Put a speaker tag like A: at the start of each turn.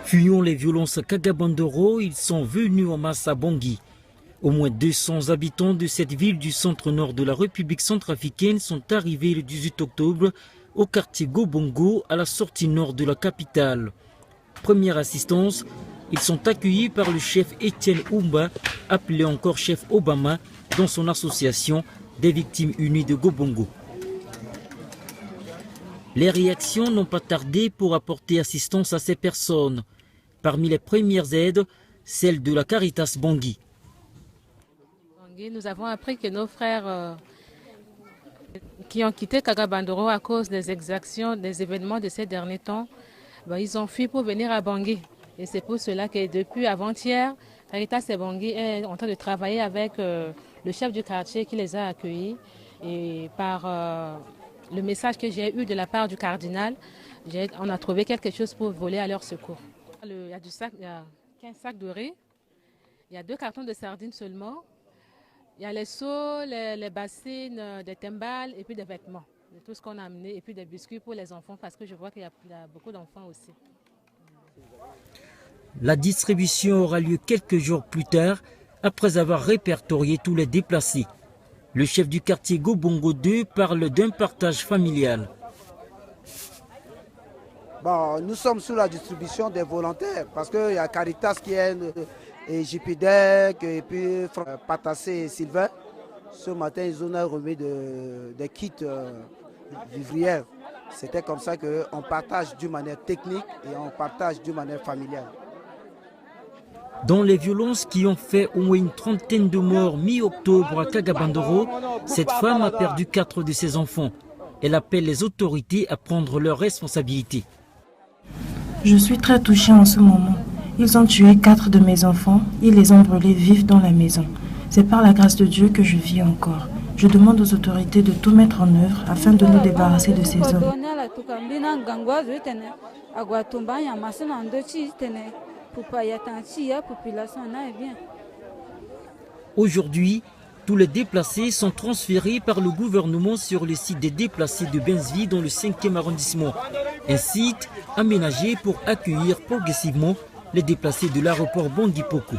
A: Fuyant les violences à Kagabandoro, ils sont venus en masse à Bangui. Au moins 200 habitants de cette ville du centre-nord de la République centrafricaine sont arrivés le 18 octobre au quartier Gobongo, à la sortie nord de la capitale. Première assistance, ils sont accueillis par le chef Etienne Oumba, appelé encore chef Obama, dans son association des victimes unies de Gobongo. Les réactions n'ont pas tardé pour apporter assistance à ces personnes. Parmi les premières aides, celle de la Caritas Bangui.
B: Nous avons appris que nos frères qui ont quitté Kagabandoro à cause des exactions, des événements de ces derniers temps, ils ont fui pour venir à Bangui. Et c'est pour cela que depuis avant-hier, Caritas et Bangui est en train de travailler avec le chef du quartier qui les a accueillis. Et par le message que j'ai eu de la part du cardinal, on a trouvé quelque chose pour voler à leur secours. Il y a 15 sacs de riz, il y a 2 cartons de sardines seulement, il y a les seaux, les bassines, des timbales et puis des vêtements. De tout ce qu'on a amené et puis des biscuits pour les enfants parce que je vois qu'il y a beaucoup d'enfants aussi.
A: La distribution aura lieu quelques jours plus tard après avoir répertorié tous les déplacés. Le chef du quartier Gobongo 2 parle d'un partage familial.
C: Bon, nous sommes sous la distribution des volontaires parce qu'il y a Caritas qui est et JPDEC et puis Patassé et Sylvain. Ce matin, ils ont remis des kits vivrières. C'était comme ça qu'on partage d'une manière technique et on partage d'une manière familiale.
A: Dans les violences qui ont fait au moins une trentaine de morts mi-octobre à Kagabandoro, cette femme a perdu 4 de ses enfants. Elle appelle les autorités à prendre leurs responsabilités.
D: Je suis très touchée en ce moment. Ils ont tué 4 de mes enfants, ils les ont brûlés vifs dans la maison. C'est par la grâce de Dieu que je vis encore. Je demande aux autorités de tout mettre en œuvre afin de nous débarrasser de ces hommes.
A: Aujourd'hui, tous les déplacés sont transférés par le gouvernement sur le site des déplacés de Benzvi dans le 5e arrondissement. Un site aménagé pour accueillir progressivement les déplacés de l'aéroport Bangui Poko.